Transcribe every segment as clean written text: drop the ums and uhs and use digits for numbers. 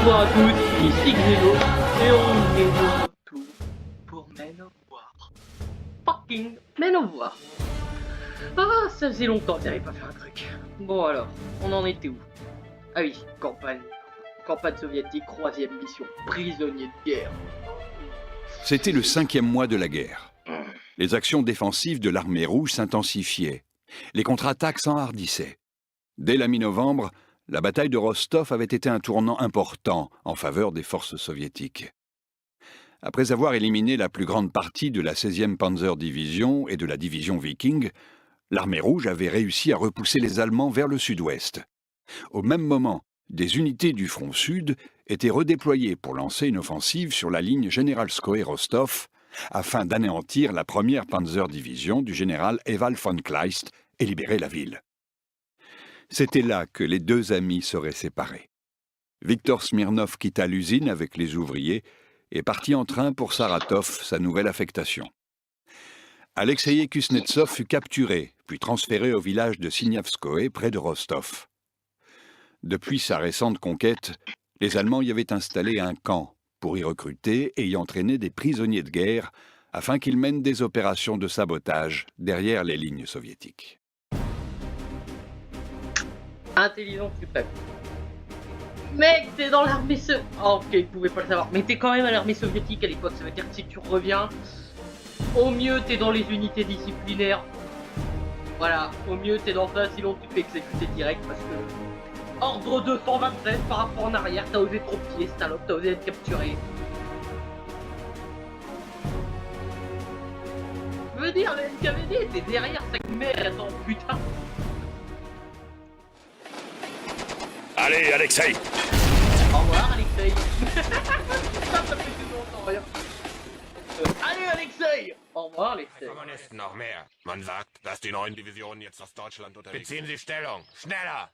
Bonsoir à tous, ici Xeno, et on est de retour pour Manowar. Fucking Manowar. Ah, ça faisait longtemps que j'avais pas fait un truc. Bon alors, on en était où? Ah oui, campagne soviétique, 3e mission, prisonnier de guerre. C'était le 5e mois de la guerre. Les actions défensives de l'armée rouge s'intensifiaient. Les contre-attaques s'enhardissaient. Dès la mi-novembre, la bataille de Rostov avait été un tournant important en faveur des forces soviétiques. Après avoir éliminé la plus grande partie de la 16e Panzer Division et de la division Viking, l'armée rouge avait réussi à repousser les Allemands vers le sud-ouest. Au même moment, des unités du front sud étaient redéployées pour lancer une offensive sur la ligne Generalskoye-Rostov afin d'anéantir la première Panzer Division du général Ewald von Kleist et libérer la ville. C'était là que les deux amis seraient séparés. Viktor Smirnov quitta l'usine avec les ouvriers et partit en train pour Saratov, sa nouvelle affectation. Alexei Kuznetsov fut capturé, puis transféré au village de Signavskoye, près de Rostov. Depuis sa récente conquête, les Allemands y avaient installé un camp pour y recruter et y entraîner des prisonniers de guerre afin qu'ils mènent des opérations de sabotage derrière les lignes soviétiques. Intelligence suprême. Mec, t'es dans l'armée Oh, ok, il pouvait pas le savoir. Mais t'es quand même à l'armée soviétique à l'époque. Ça veut dire que si tu reviens, au mieux t'es dans les unités disciplinaires. Voilà, au mieux t'es dans ça, sinon tu te fais exécuter direct parce que... Ordre 227 par rapport en arrière, t'as osé trop pied, salope, t'as osé être capturé. Je veux dire, le NKVD, t'es derrière, ça met, attends, putain. Allez, Alexei! Au revoir, Alexei. Ça fait plus longtemps, rien. Allez, Alexei! Au revoir, Alexei. Kommunisten noch mehr. Man sagt, dass die neuen Divisionen jetzt aus Deutschland unterwegs sind. Beziehen Sie Stellung. Schneller!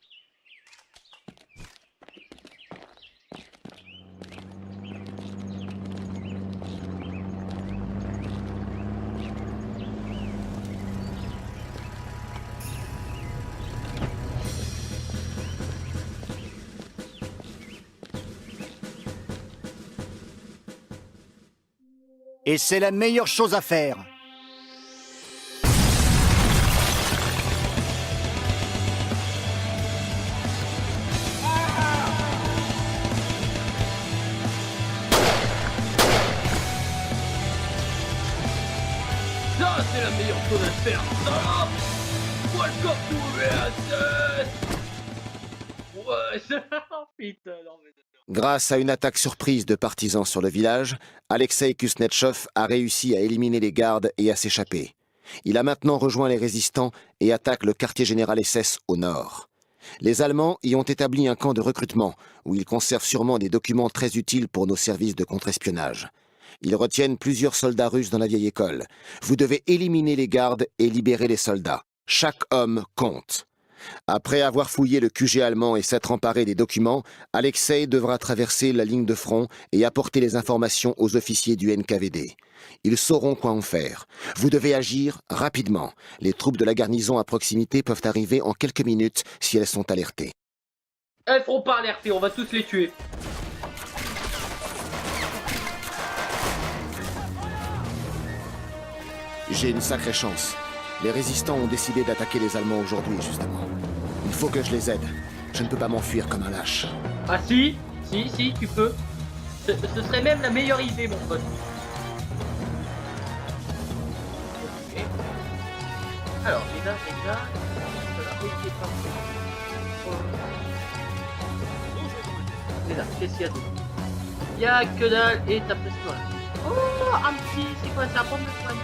Et c'est la meilleure chose à faire. Ça, c'est la meilleure chose à faire. Salope! Welcome to VSS! Ouais, putain, non mais... Grâce à une attaque surprise de partisans sur le village, Alexei Kuznetsov a réussi à éliminer les gardes et à s'échapper. Il a maintenant rejoint les résistants et attaque le quartier général SS au nord. Les Allemands y ont établi un camp de recrutement où ils conservent sûrement des documents très utiles pour nos services de contre-espionnage. Ils retiennent plusieurs soldats russes dans la vieille école. Vous devez éliminer les gardes et libérer les soldats. Chaque homme compte. Après avoir fouillé le QG allemand et s'être emparé des documents, Alexei devra traverser la ligne de front et apporter les informations aux officiers du NKVD. Ils sauront quoi en faire. Vous devez agir rapidement. Les troupes de la garnison à proximité peuvent arriver en quelques minutes si elles sont alertées. Elles seront pas alertées, on va tous les tuer. J'ai une sacrée chance. Les résistants ont décidé d'attaquer les Allemands aujourd'hui, justement. Il faut que je les aide. Je ne peux pas m'enfuir comme un lâche. Ah si, tu peux. Ce serait même la meilleure idée, mon pote. Ok. Alors, les gars, voilà, ok, parfait. Les gars, qu'est-ce qu'il y a d'autre? Y'a que dalle et t'as presque rien. Oh, un petit, c'est quoi, c'est un bombe de soigne.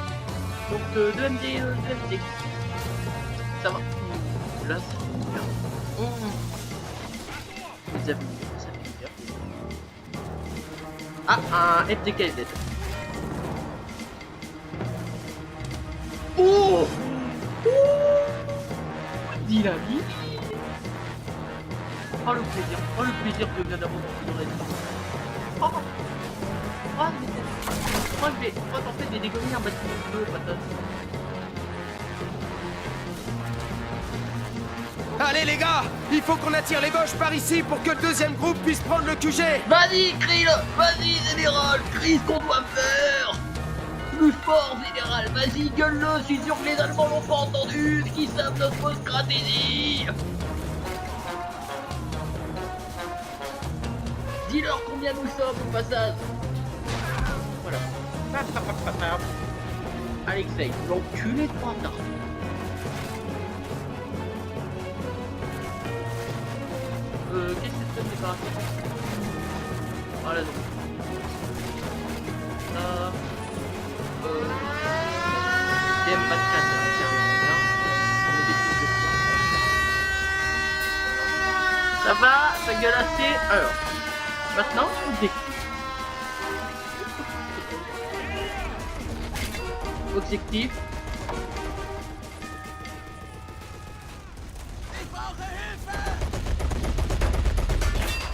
Donc 2 MD, 2 MD. Ça va. Là, c'est bien. Les amis, ça fait bien. Ah, un FDKZ. Oh, dynamique. Oh le plaisir que vient d'avoir dans la vie. Oh, moi je vais t'en faire des dégommer un bâtiment de feu, patate. Allez les gars, il faut qu'on attire les Boches par ici pour que le deuxième groupe puisse prendre le QG. Vas-y, Krill! Vas-y, général! Crie ce qu'on doit faire! Plus fort, général! Vas-y, gueule-le! Je suis sûr que les Allemands l'ont pas entendu! Qu'ils savent notre stratégie! Dis-leur combien nous sommes au passage! Voilà. Alexei, l'enculé de bâtard! Qu'est-ce que c'est que ça? Voilà donc. Deuxième match, tiens, on est des trucs de ça. Ça va, ça gueule assez. Alors, maintenant, on découvre. Objectif.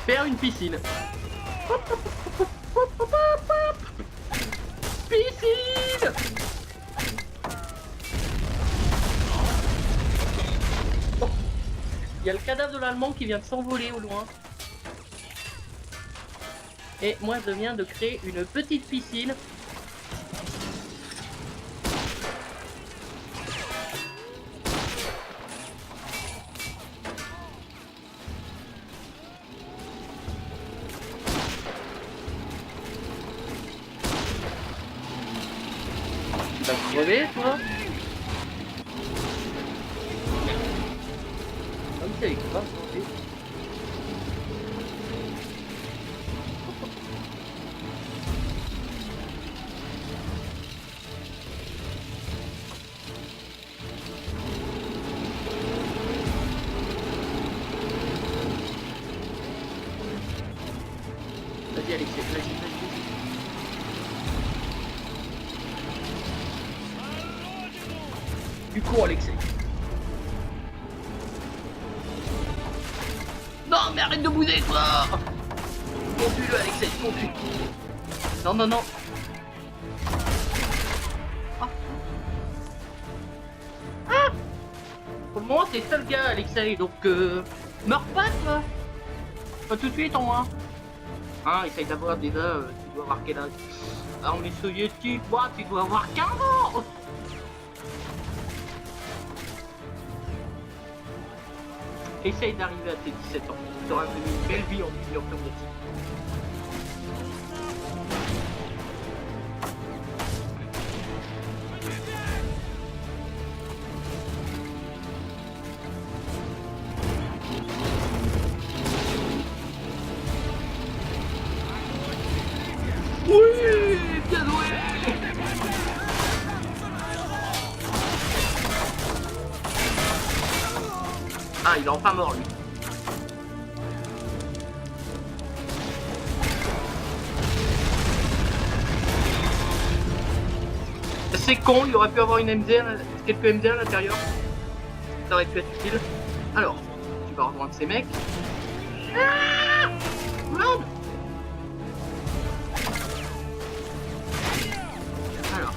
Faire une piscine. Piscine. Oh. Il y a le cadavre de l'Allemand qui vient de s'envoler au loin. Et moi je viens de créer une petite piscine. Tu vas crever, toi? Ah oui, c'est grave, ok. Vas-y, Alexis, vas-y. Du coup, Alexei. Non, mais arrête de bouder, toi! Conduis-le, Alexei, conduis. Non, non, non. Ah. Ah. Pour le moment, c'est le seul gars, Alexei, donc meurs pas, toi. Pas tout de suite, en moins. Hein, essaye d'avoir déjà, tu dois avoir quel âge? Armée soviétique, quoi, tu dois avoir 15 ans! Essaye d'arriver à tes 17 ans. Tu auras connu une belle vie en Union soviétique. Oui, bien joué. Ah, il est enfin mort, lui. C'est con, il aurait pu avoir une MZ, quelques MZ à l'intérieur. Ça aurait pu être utile. Alors, tu vas rejoindre ces mecs. Ah, merde. Alors,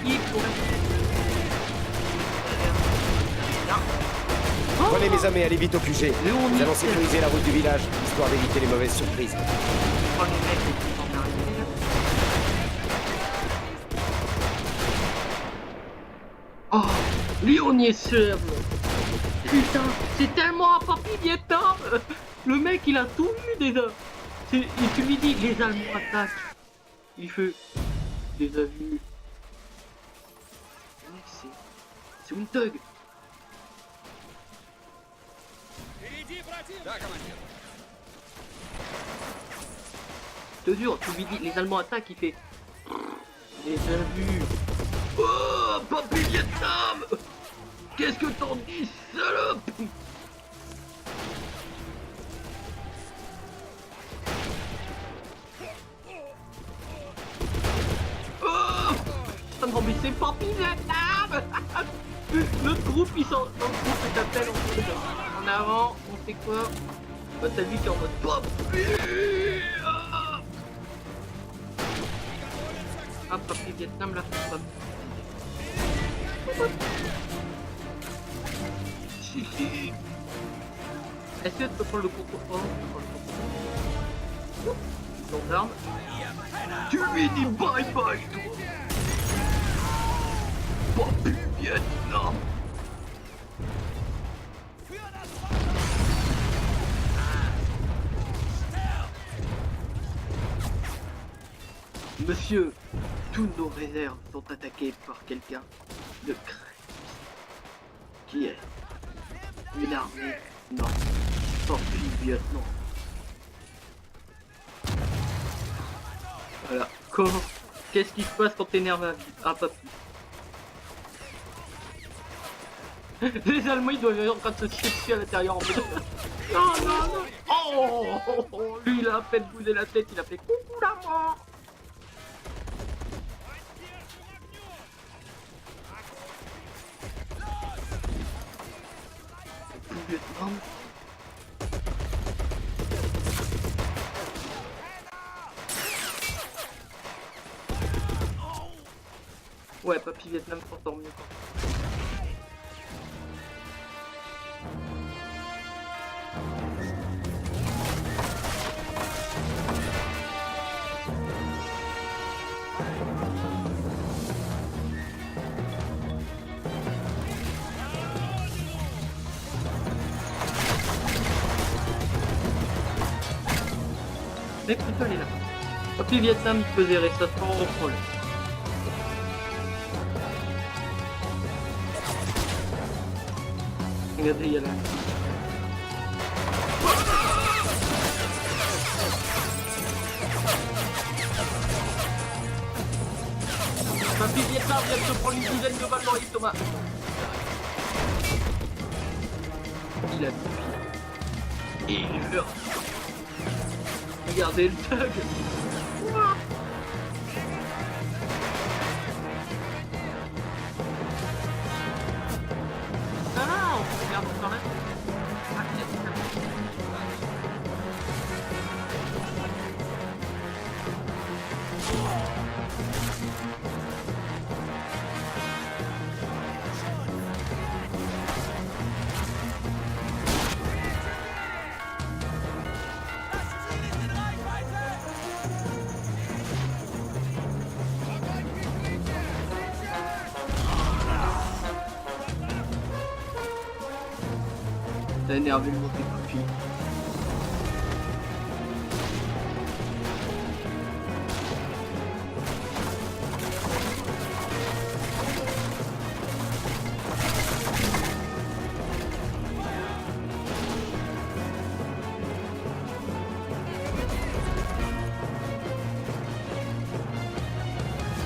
il faut... Prenez mes hommes et allez vite au QG. Nous allons sécuriser la route du village, histoire d'éviter les mauvaises surprises. Oh, Lyonnier-Sèvres. Putain, c'est tellement un papy Vietnam. Le mec, il a tout vu déjà. Et tu lui dis, les Allemands attaquent. Il fait, les a vus. Le mec, c'est une thug. Je te jure, tu lui dis, les Allemands attaquent, il fait, les a vus. Oh, papy Vietnam! Qu'est-ce que t'en dis, salope? Oh! Non mais c'est papy Vietnam! Notre groupe, il s'en... Notre groupe est appelé en avant, on fait quoi? Bah t'as vu qu'il est en mode papy! Ah, papy Vietnam, la femme. Si, si. Est-ce que tu peux prendre le contrôle? Oh, je peux prendre le contrôle. Gendarme. Tu lui dis bye bye, toi. Pas plus Vietnam. Monsieur, toutes nos réserves sont attaquées par quelqu'un de créé. Qui est? Une armée? Non. Sortie Vietnam. Voilà. Comment? Qu'est-ce qui se passe quand t'énerves un papy? Les Allemands ils doivent être en train de se tirer dessus à l'intérieur en mode... Non, non, non. Oh, lui il a à peine bougé la tête, il a fait coucou la mort. Vietnam. Ouais, papy Vietnam s'en sort mieux. Mais plutôt elle est là. Papy Vietnam il peut gérer ça sans problème. Regardez, il y a là. Papy Vietnam vient de se prendre une douzaine de balles dans l'estomac. Il a vu. Et il meurt. Regardez le thug. Ah, on se regarde quand même. Ah, il est t'as énervé le mot des copines.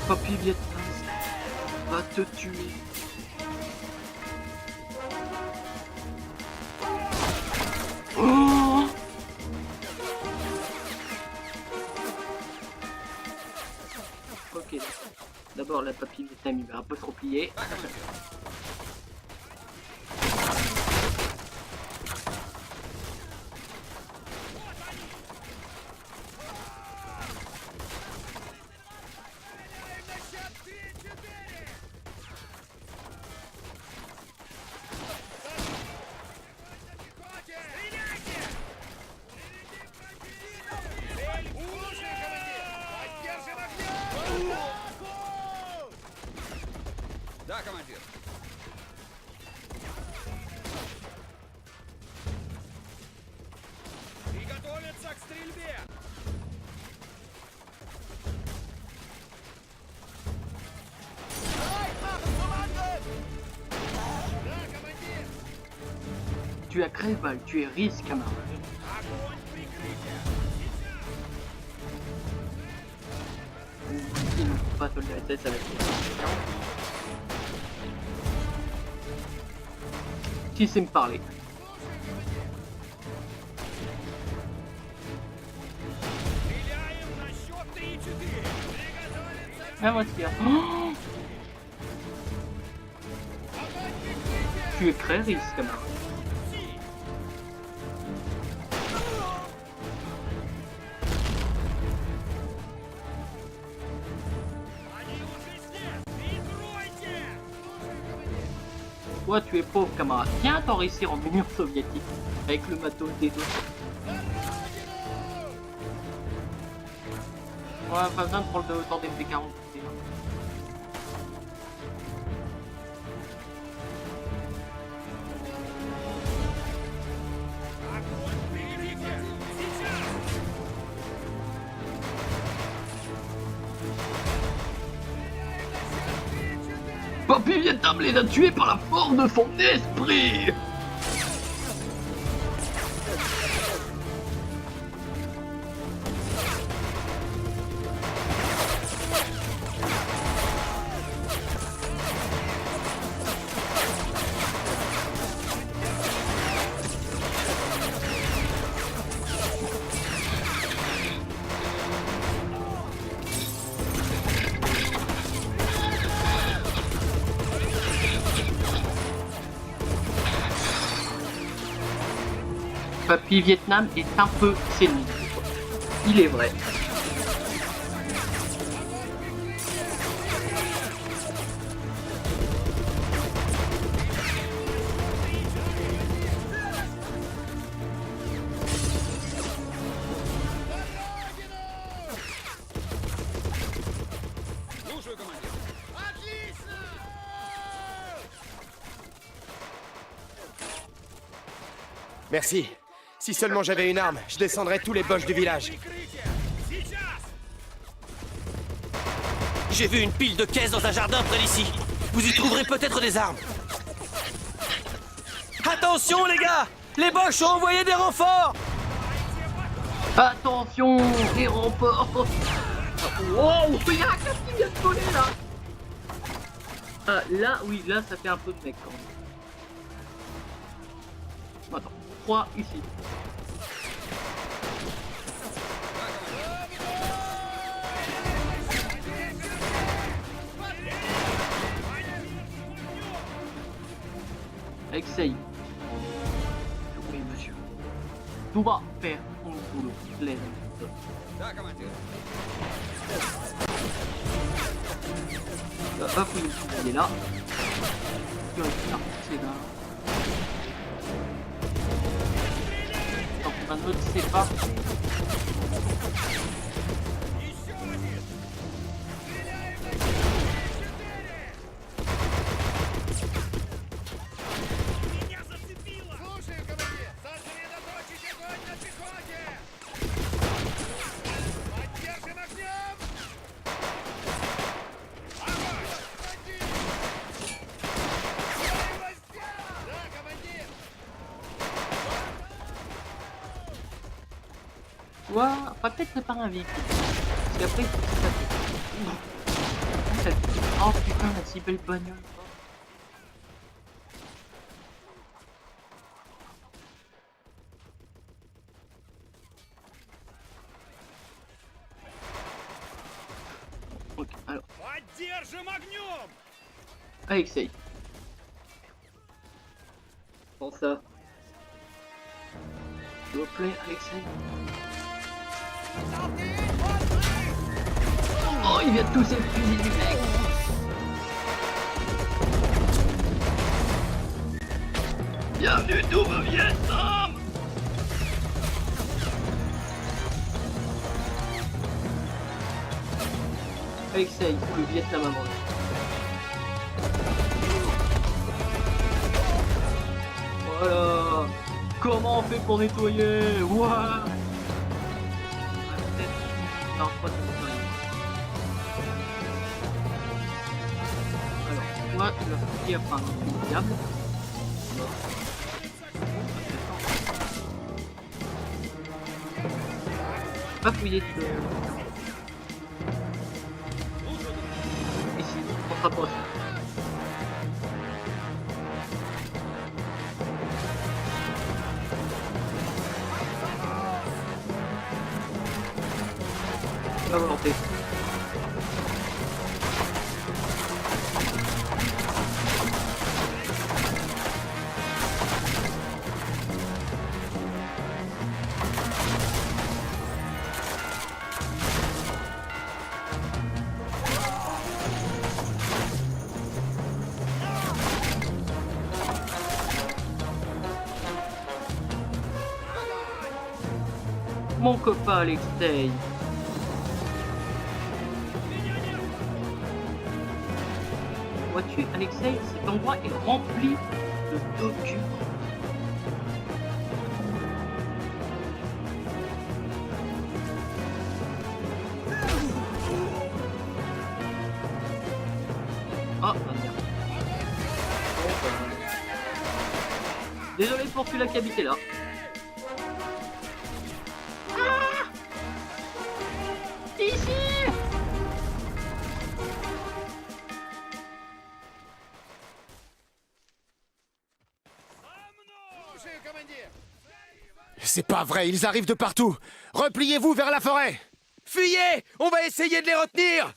Papy Vietnam va te tuer. Oh, ok, d'abord la papy Vietnam il va un peu se replier. Да, командир. Приготовиться к стрельбе! Tu as crève-balle, tu es risque, camarade. Огонь прикрытия! Il ne faut pas soldat SS avec lui. Qui sait me parler? Стреляем на счет 3-4! Приготовиться к Ah, moi aussi. Oh, tu es très risque, camarade. Они уже здесь! Прикройте! Toi, tu es pauvre, camarade. Viens t'enrichir en Union soviétique avec le matos des autres. Ouais, pas besoin de prendre le temps des MP40. Огонь прикрытие! Сейчас! Papy Vietnam les a tués par la force de son esprit. Papy Vietnam est un peu sénile. Il est vrai. Слушаю, командир. Отлично! Merci. Si seulement j'avais une arme, je descendrais tous les boches du village. Прикрытие! Сейчас! J'ai vu une pile de caisses dans un jardin près d'ici. Vous y trouverez peut-être des armes. Attention les gars! Les Boches ont envoyé des renforts! Attention, les renforts. Wow, il y a un casque qui vient de voler là. Ah, là, oui, là, ça fait un peu de mec quand même. Attends, 3 ici. Essaye. Oui, monsieur. Tout va faire son boulot. L'aide. Да, командир. Hop, oui, il est là. Là, c'est là. Donc, on a notre sépa. Еще один! Стреляем на 4! Меня зацепило! Слушаю, командир! Сосредоточить огонь на пехоте! Поддержим огнем! Огонь! Командир! Да, командир! Ouais, on va peut-être préparer un véhicule. Parce qu'après, il faut que ça fait. Oh putain, la si belle bagnole. Ok, alors, Поддержим огнем! Alexei. Prends ça. S'il vous plaît, Alexei. Oh, il vient de tousser le fusil du mec. Bienvenue tout au Vietnam. Alexei, le Vietnam avant lui. Voilà. Comment on fait pour nettoyer? Ouah. Non, pas de nettoyer. Alors, toi, tu vas fouiller par un diable. Va fouiller de... Ici, on se rapproche. La volonté. Mon copain Alexei. Vois-tu, Alexei, cet endroit est rempli de documents. Ah, merde. Désolé pour celui-là qui habitait là. Ah, ici. Слушаю, командир! C'est pas vrai, ils arrivent de partout. Repliez-vous vers la forêt. Fuyez! On va essayer de les retenir.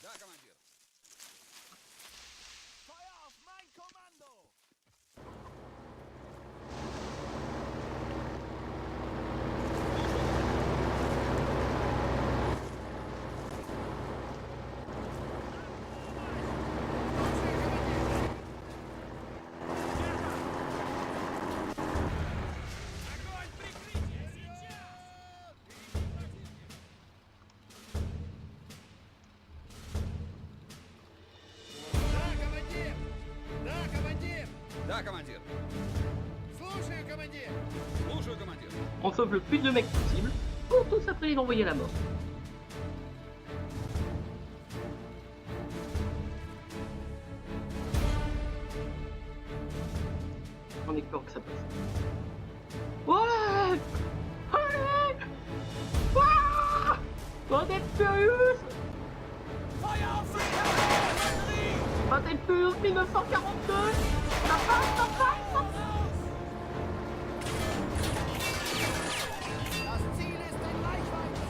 Да, командир! Да, командир. Слушаю, командир! Слушаю, командир. On sauve le plus de mecs possible pour tous après les envoyer à la mort. On est peur que ça passe. Ouais! Allez! Ah! Fast and Furious! Fast and Furious 1942! Ça passe, ça passe, ça passe! Das Ziel ist in Reichweite!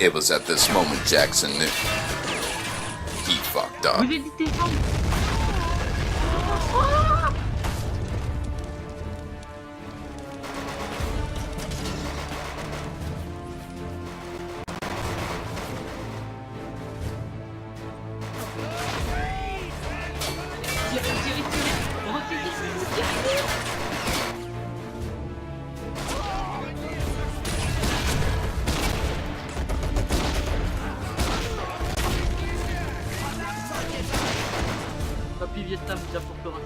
It was at this moment Jackson knew. He fucked up. Vous évitez ça! Ah! Tirez, tirez, tirez! Retirez, tirez! Papy Vietnam vous apportera ça.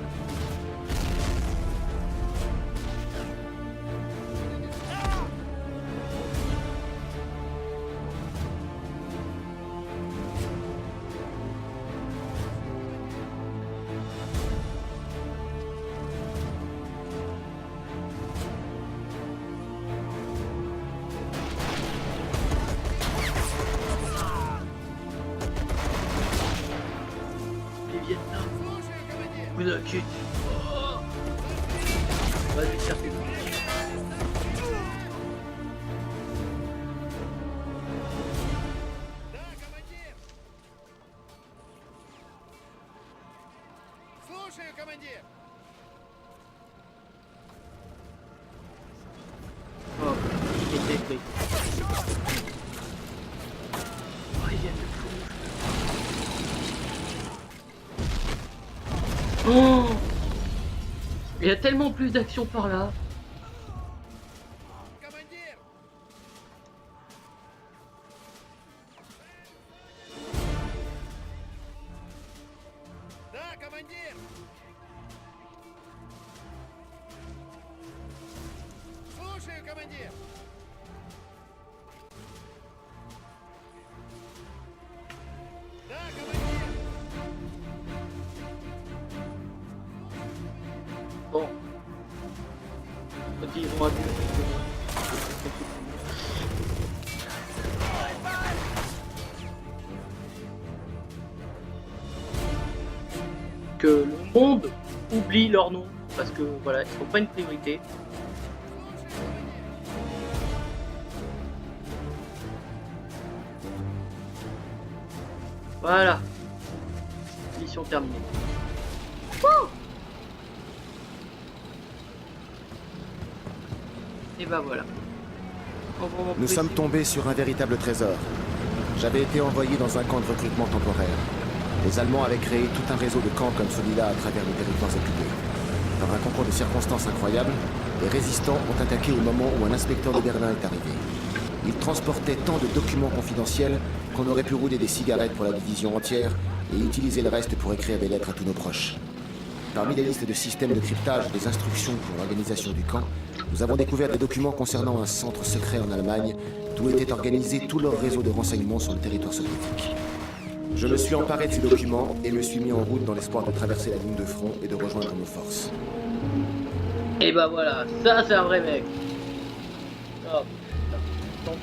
Les Vietnam, Слушаю, командир! vous inquiétez pas. Vas-y, cherchez. Да, командир! Слушаю, командир! Oh, il est détruit. Oh, il y a le fou. Oh, il y a tellement plus d'action par là. Командир! Да, командир! Слушаю, командир! Да, командир! Bon. Quand ils vont à mieux. Que le monde oublie leur nom parce que voilà, ils sont pas une priorité. Voilà. Mission terminée. Wouh! Et bah voilà. Nous sommes tombés sur un véritable trésor. J'avais été envoyé dans un camp de recrutement temporaire. Les Allemands avaient créé tout un réseau de camps comme celui-là à travers les territoires occupés. Dans un concours de circonstances incroyables, les résistants ont attaqué au moment où un inspecteur de Berlin est arrivé. Il transportait tant de documents confidentiels qu'on aurait pu rouler des cigarettes pour la division entière et utiliser le reste pour écrire des lettres à tous nos proches. Parmi les listes de systèmes de cryptage et des instructions pour l'organisation du camp, nous avons découvert des documents concernant un centre secret en Allemagne d'où était organisé tout leur réseau de renseignements sur le territoire soviétique. Je me suis emparé de ces documents et me suis mis en route dans l'espoir de traverser la ligne de front et de rejoindre nos forces. Et bah voilà, ça c'est un vrai mec. Oh, putain.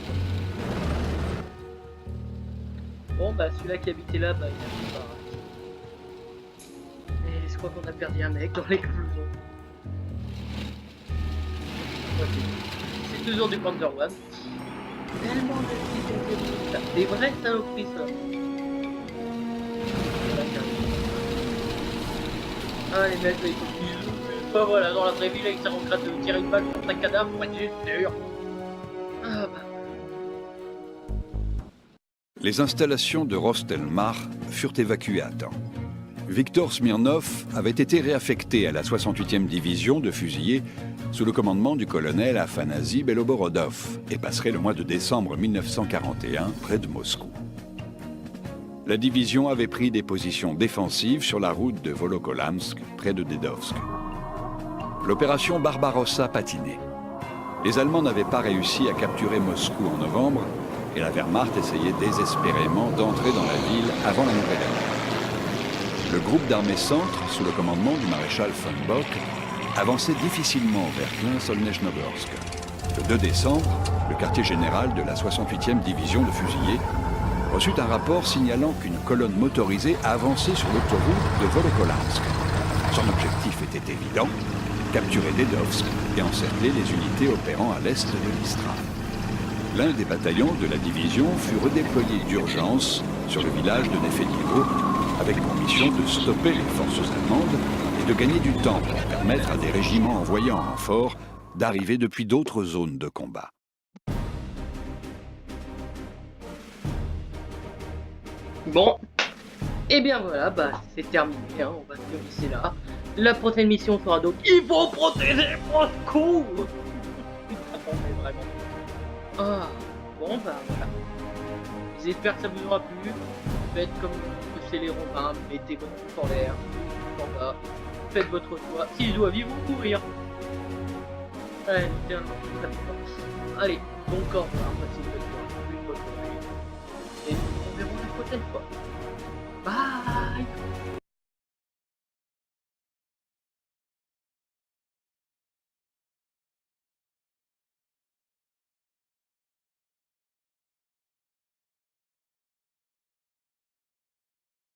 Bon bah celui-là qui habitait là, bah il a pas. Et je crois qu'on a perdu un mec dans l'explosion. Ok. C'est toujours du Panzer One. Tellement de petits des vraies saloperies ça. Ah les mecs là ils sont plus. Bah voilà, dans la vraie vie là ils seront en train de tirer une balle sur ta cadavre pour être sûr. Ah bah. Les installations de Rostelmar furent évacuées à temps. Viktor Smirnov avait été réaffecté à la 68e division de fusiliers sous le commandement du colonel Afanasi Beloborodov et passerait le mois de décembre 1941 près de Moscou. La division avait pris des positions défensives sur la route de Volokolamsk près de Dedovsk. L'opération Barbarossa patinait. Les Allemands n'avaient pas réussi à capturer Moscou en novembre et la Wehrmacht essayait désespérément d'entrer dans la ville avant la nouvelle année. Le groupe d'armée centre, sous le commandement du maréchal von Bock, avançait difficilement vers Klein-Solnechnogorsk. Le 2 décembre, le quartier général de la 68e division de fusiliers reçut un rapport signalant qu'une colonne motorisée avançait sur l'autoroute de Volokolamsk. Son objectif était évident, capturer Dedovsk et encercler les unités opérant à l'est de l'Istra. L'un des bataillons de la division fut redéployé d'urgence sur le village de Nefedivo avec pour mission de stopper les forces allemandes et de gagner du temps pour permettre à des régiments envoyés en renfort d'arriver depuis d'autres zones de combat. Bon, et bien voilà, bah c'est terminé, hein, on va se laisser là. La prochaine mission sera donc il faut protéger Moscou. Attendez, vraiment. Ah, bon bah voilà. J'espère que ça vous aura plu. Faites comme chez les Romains, mettez votre pouce en l'air, en bas, faites votre choix. Si je dois vivre ou mourir. Allez, tiens, allez, donc au revoir, passez une bonne journée. Et on se reverra la prochaine fois. Bye.